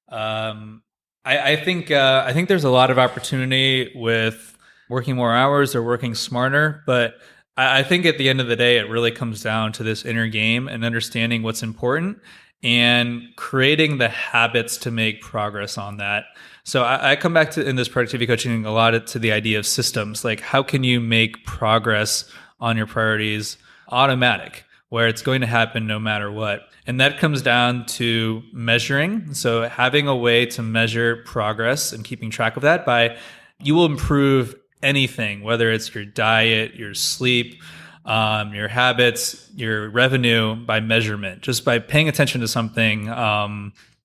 I think there's a lot of opportunity with working more hours or working smarter, but I think at the end of the day, it really comes down to this inner game and understanding what's important and creating the habits to make progress on that. So I come back to in this productivity coaching a lot to the idea of systems. Like, how can you make progress on your priorities automatic, where it's going to happen no matter what? And that comes down to measuring. So having a way to measure progress and keeping track of that you will improve anything, whether it's your diet, your sleep, your habits, your revenue, by measurement. Just by paying attention to something,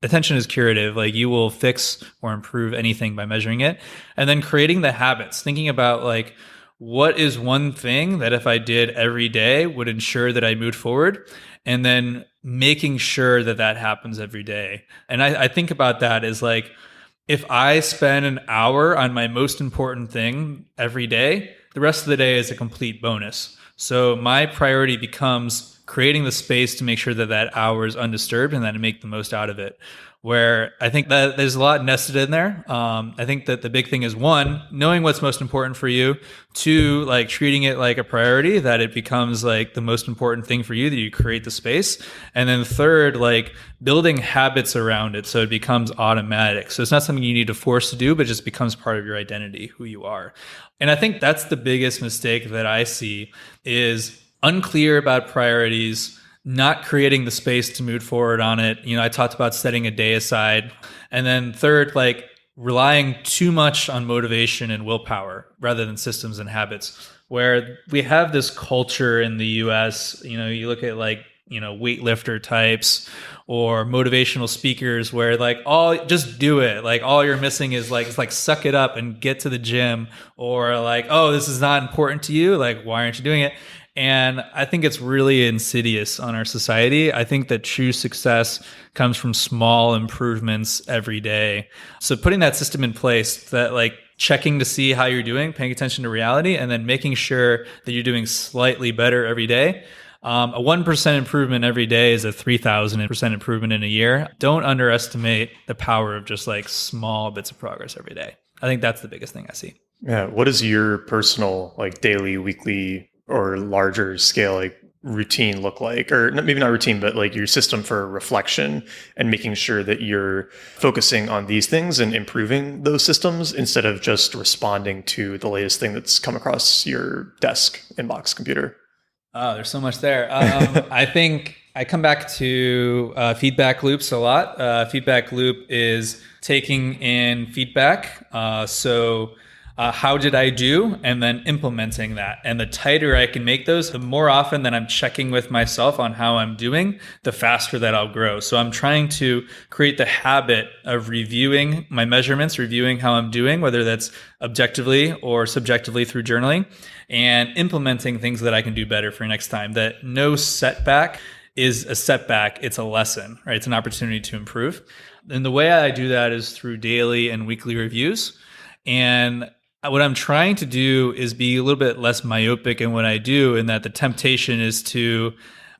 attention is curative. Like, you will fix or improve anything by measuring it. And then creating the habits, thinking about like, what is one thing that if I did every day would ensure that I moved forward? And then making sure that that happens every day. And I think about that as like, if I spend an hour on my most important thing every day, the rest of the day is a complete bonus. So my priority becomes creating the space to make sure that that hour is undisturbed and that I make the most out of it. Where I think that there's a lot nested in there. I think that the big thing is, one, knowing what's most important for you. Two, like treating it like a priority, that it becomes like the most important thing for you, that you create the space. And then third, like building habits around it so it becomes automatic. So it's not something you need to force to do, but just becomes part of your identity, who you are. And I think that's the biggest mistake that I see, is unclear about priorities, not creating the space to move forward on it. You know, I talked about setting a day aside. And then third, like relying too much on motivation and willpower rather than systems and habits, where we have this culture in the US, you know, you look at like, you know, weightlifter types or motivational speakers where like, just do it. Like all you're missing is like, it's like, suck it up and get to the gym, or like, oh, this is not important to you. Like, why aren't you doing it? And I think it's really insidious on our society. I think that true success comes from small improvements every day. So putting that system in place, that like checking to see how you're doing, paying attention to reality, and then making sure that you're doing slightly better every day. A 1% improvement every day is a 3,000% improvement in a year. Don't underestimate the power of just like small bits of progress every day. I think that's the biggest thing I see. Yeah. What is your personal, like, daily, weekly, or larger scale, like, routine look like? Or maybe not routine, but like your system for reflection and making sure that you're focusing on these things and improving those systems instead of just responding to the latest thing that's come across your desk inbox computer. Oh, there's so much there. I think I come back to feedback loops a lot. Feedback loop is taking in feedback. How did I do? And then implementing that. And the tighter I can make those, the more often that I'm checking with myself on how I'm doing, the faster that I'll grow. So I'm trying to create the habit of reviewing my measurements, reviewing how I'm doing, whether that's objectively or subjectively through journaling, and implementing things that I can do better for next time. That no setback is a setback, it's a lesson, right? It's an opportunity to improve. And the way I do that is through daily and weekly reviews. And what I'm trying to do is be a little bit less myopic in what I do, and that the temptation is to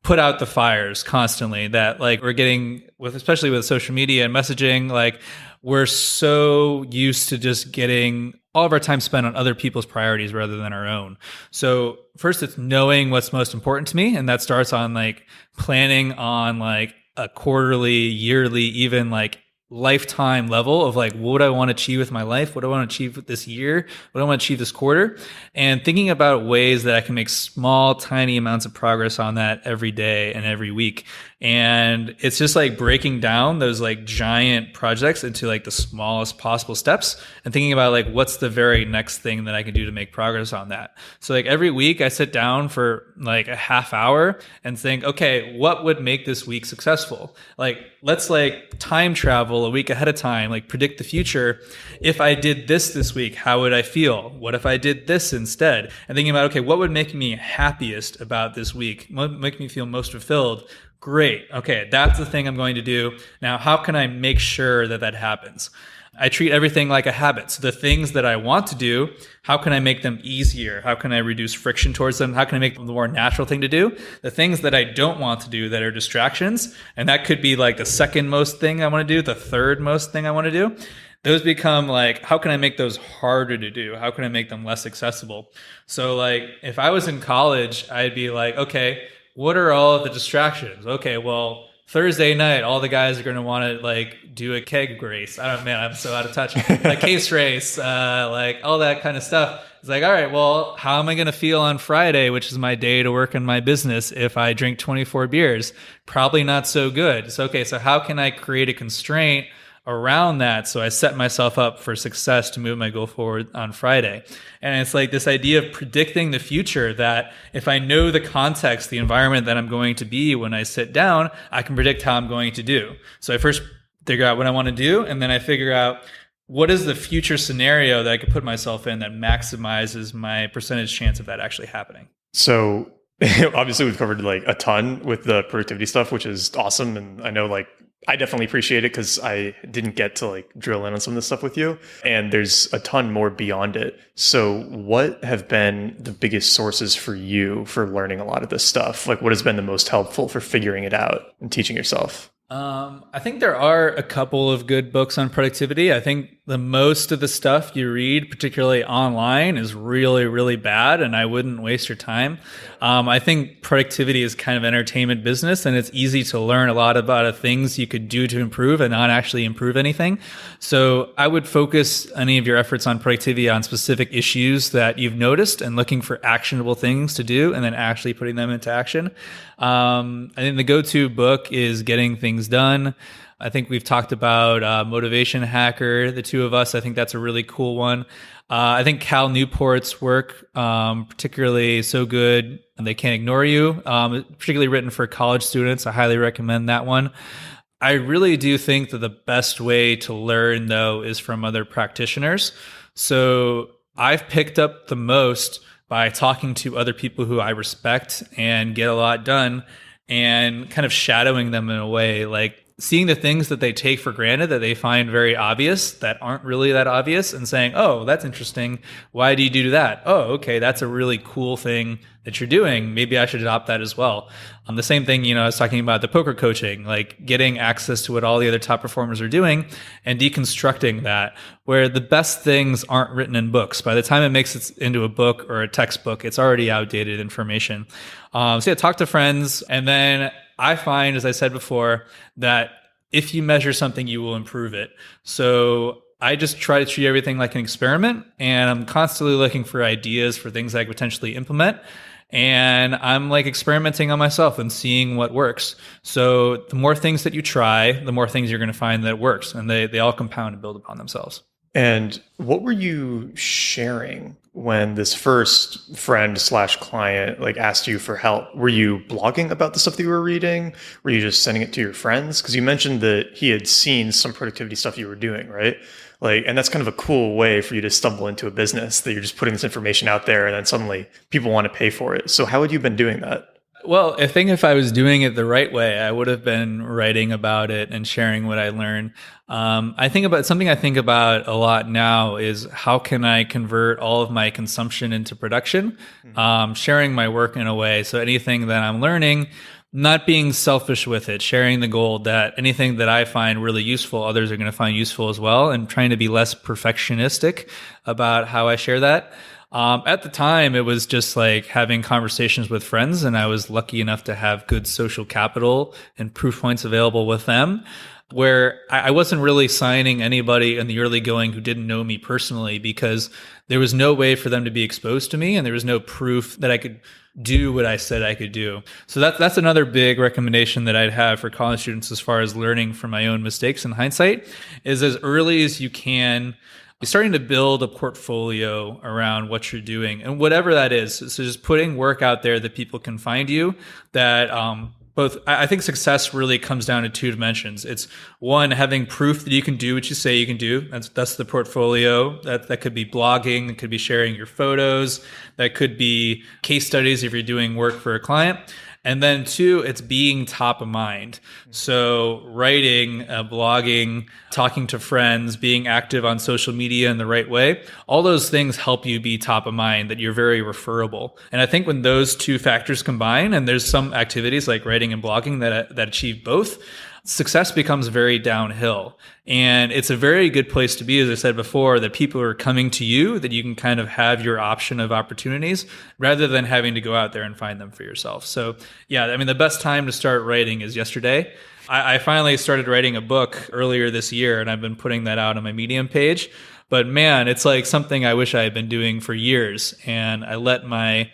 put out the fires constantly. That like we're getting with, especially with social media and messaging, like we're so used to just getting all of our time spent on other people's priorities rather than our own. So first it's knowing what's most important to me. And that starts on like planning on like a quarterly, yearly, even like lifetime level of like, what do I want to achieve with my life? What do I want to achieve this year? What do I want to achieve this quarter? And thinking about ways that I can make small, tiny amounts of progress on that every day and every week. And it's just like breaking down those like giant projects into like the smallest possible steps and thinking about like, what's the very next thing that I can do to make progress on that? So like every week I sit down for like a half hour and think, okay, what would make this week successful? Like, let's like time travel a week ahead of time, like predict the future. If I did this week, how would I feel? What if I did this instead? And thinking about, okay, what would make me happiest about this week? What would make me feel most fulfilled? Great. Okay, that's the thing I'm going to do. Now, how can I make sure that that happens? I treat everything like a habit. So the things that I want to do, how can I make them easier? How can I reduce friction towards them? How can I make them the more natural thing to do? The things that I don't want to do that are distractions, and that could be like the second most thing I want to do, the third most thing I want to do. Those become like, how can I make those harder to do? How can I make them less accessible? So like if I was in college, I'd be like, okay, what are all of the distractions? Okay, well, Thursday night, all the guys are going to want to like do a keg race. I don't, man, I'm so out of touch. Like case race, like all that kind of stuff. It's like, all right, well, how am I going to feel on Friday, which is my day to work in my business, if I drink 24 beers? Probably not so good. So, okay, so how can I create a constraint around that so I set myself up for success to move my goal forward on Friday? And it's like this idea of predicting the future, that if I know the context, the environment that I'm going to be when I sit down, I can predict how I'm going to do. So I first figure out what I want to do, and then I figure out what is the future scenario that I could put myself in that maximizes my percentage chance of that actually happening. So obviously we've covered like a ton with the productivity stuff, which is awesome. And I know like I definitely appreciate it because I didn't get to like drill in on some of this stuff with you. And there's a ton more beyond it. So what have been the biggest sources for you for learning a lot of this stuff? Like what has been the most helpful for figuring it out and teaching yourself? I think there are a couple of good books on productivity. I think the most of the stuff you read, particularly online, is really, really bad, and I wouldn't waste your time. I think productivity is kind of entertainment business, and it's easy to learn a lot about things you could do to improve and not actually improve anything. So I would focus any of your efforts on productivity on specific issues that you've noticed and looking for actionable things to do and then actually putting them into action. I think the go-to book is Getting Things Done. I think we've talked about Motivation Hacker, the two of us. I think that's a really cool one. I think Cal Newport's work, particularly So Good They Can't Ignore You, particularly written for college students. I highly recommend that one. I really do think that the best way to learn, though, is from other practitioners. So I've picked up the most by talking to other people who I respect and get a lot done, and kind of shadowing them in a way. Like seeing the things that they take for granted that they find very obvious that aren't really that obvious, and saying, oh, that's interesting. Why do you do that? Oh, okay, that's a really cool thing that you're doing. Maybe I should adopt that as well. The same thing, I was talking about the poker coaching, like getting access to what all the other top performers are doing and deconstructing that, where the best things aren't written in books. By the time it makes it into a book or a textbook, it's already outdated information. So yeah, talk to friends. And then I find, as I said before, that if you measure something, you will improve it. So I just try to treat everything like an experiment, and I'm constantly looking for ideas for things I could potentially implement. And I'm like experimenting on myself and seeing what works. So the more things that you try, the more things you're going to find that works, and they all compound and build upon themselves. And what were you sharing when this first friend slash client like asked you for help? Were you blogging about the stuff that you were reading? Were you just sending it to your friends? Because you mentioned that he had seen some productivity stuff you were doing, right? Like, and that's kind of a cool way for you to stumble into a business, that you're just putting this information out there and then suddenly people want to pay for it. So how had you been doing that? Well, I think if I was doing it the right way, I would have been writing about it and sharing what I learned. I think about a lot now is how can I convert all of my consumption into production, sharing my work in a way. So anything that I'm learning, not being selfish with it, sharing the goal that anything that I find really useful, others are going to find useful as well, and trying to be less perfectionistic about how I share that. At the time, it was just like having conversations with friends, and I was lucky enough to have good social capital and proof points available with them, where I wasn't really signing anybody in the early going who didn't know me personally, because there was no way for them to be exposed to me, and there was no proof that I could do what I said I could do. So that's another big recommendation that I'd have for college students as far as learning from my own mistakes in hindsight, is as early as you can, starting to build a portfolio around what you're doing, and whatever that is. So just putting work out there that people can find you, that I think success really comes down to two dimensions. It's one, having proof that you can do what you say you can do. That's the portfolio. That could be blogging, it could be sharing your photos, that could be case studies if you're doing work for a client. And then two, it's being top of mind. So writing, blogging, talking to friends, being active on social media in the right way, all those things help you be top of mind, that you're very referable. And I think when those two factors combine, and there's some activities like writing and blogging that achieve both, success becomes very downhill. And it's a very good place to be, as I said before, that people are coming to you, that you can kind of have your option of opportunities rather than having to go out there and find them for yourself. So yeah, I mean, the best time to start writing is yesterday. I finally started writing a book earlier this year, and I've been putting that out on my Medium page. But man, it's like something I wish I had been doing for years. And I let my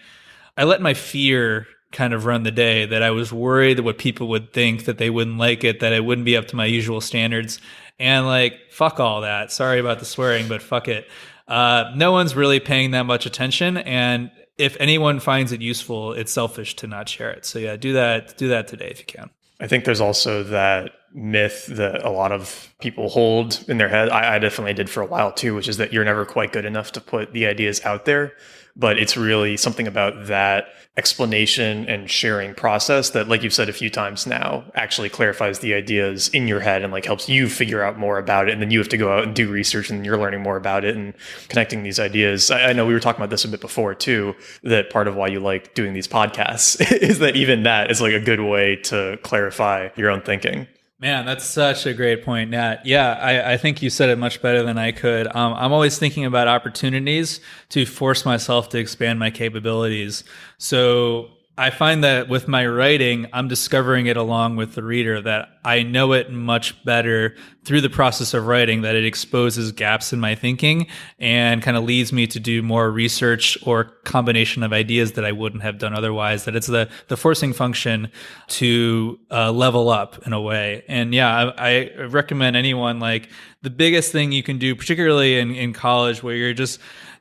fear kind of run the day, that I was worried that what people would think, that they wouldn't like it, that it wouldn't be up to my usual standards. And like, fuck all that. Sorry about the swearing, but fuck it. No one's really paying that much attention. And if anyone finds it useful, it's selfish to not share it. So yeah, do that today if you can. I think there's also that myth that a lot of people hold in their head. I definitely did for a while too, which is that you're never quite good enough to put the ideas out there. But it's really something about that explanation and sharing process that, like you've said a few times now, actually clarifies the ideas in your head and like helps you figure out more about it. And then you have to go out and do research, and you're learning more about it and connecting these ideas. I know we were talking about this a bit before too, that part of why you like doing these podcasts is that even that is like a good way to clarify your own thinking. Man, that's such a great point, Nat. Yeah, I think you said it much better than I could. I'm always thinking about opportunities to force myself to expand my capabilities. So I find that with my writing, I'm discovering it along with the reader, that I know it much better through the process of writing, that it exposes gaps in my thinking and kind of leads me to do more research or combination of ideas that I wouldn't have done otherwise, that it's the forcing function to level up in a way. And yeah, I recommend anyone, like, the biggest thing you can do, particularly in college, where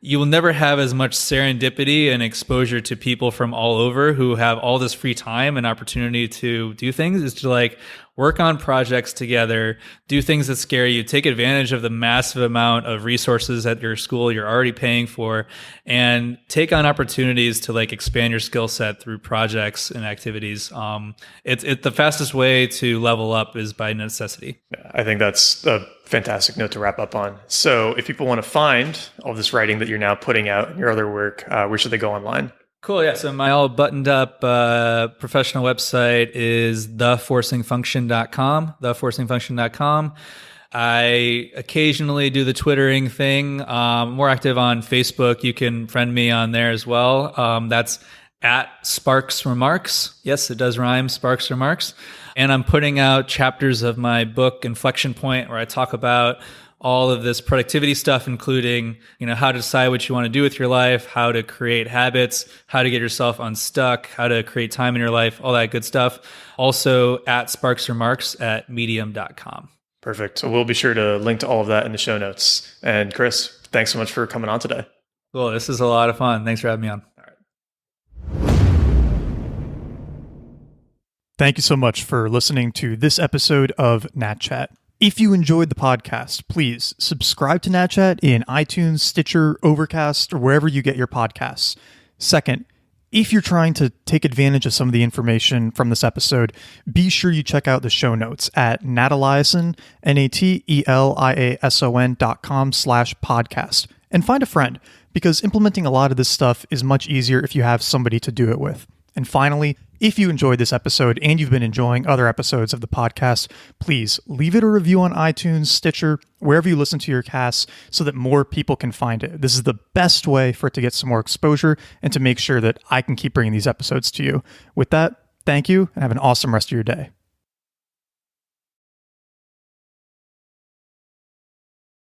you will never have as much serendipity and exposure to people from all over who have all this free time and opportunity to do things, is to like work on projects together, do things that scare you, take advantage of the massive amount of resources at your school you're already paying for, and take on opportunities to like expand your skill set through projects and activities. It's the fastest way to level up is by necessity. Yeah, I think that's a fantastic note to wrap up on. So if people want to find all this writing that you're now putting out and your other work, where should they go online? Cool. Yeah. So my all buttoned up professional website is theforcingfunction.com, theforcingfunction.com. I occasionally do the Twittering thing. More active on Facebook. You can friend me on there as well. That's at Sparks Remarks. Yes, it does rhyme, Sparks Remarks. And I'm putting out chapters of my book, Inflection Point, where I talk about all of this productivity stuff, including, how to decide what you want to do with your life, how to create habits, how to get yourself unstuck, how to create time in your life, all that good stuff. Also at Sparks Remarks at medium.com. Perfect. So we'll be sure to link to all of that in the show notes. And Chris, thanks so much for coming on today. Cool. This is a lot of fun. Thanks for having me on. Thank you so much for listening to this episode of Nat Chat. If you enjoyed the podcast, please subscribe to Nat Chat in iTunes, Stitcher, Overcast, or wherever you get your podcasts. Second, if you're trying to take advantage of some of the information from this episode, be sure you check out the show notes at nateliason, nateliason.com/podcast, and find a friend, because implementing a lot of this stuff is much easier if you have somebody to do it with. And finally, if you enjoyed this episode and you've been enjoying other episodes of the podcast, please leave it a review on iTunes, Stitcher, wherever you listen to your casts so that more people can find it. This is the best way for it to get some more exposure and to make sure that I can keep bringing these episodes to you. With that, thank you and have an awesome rest of your day.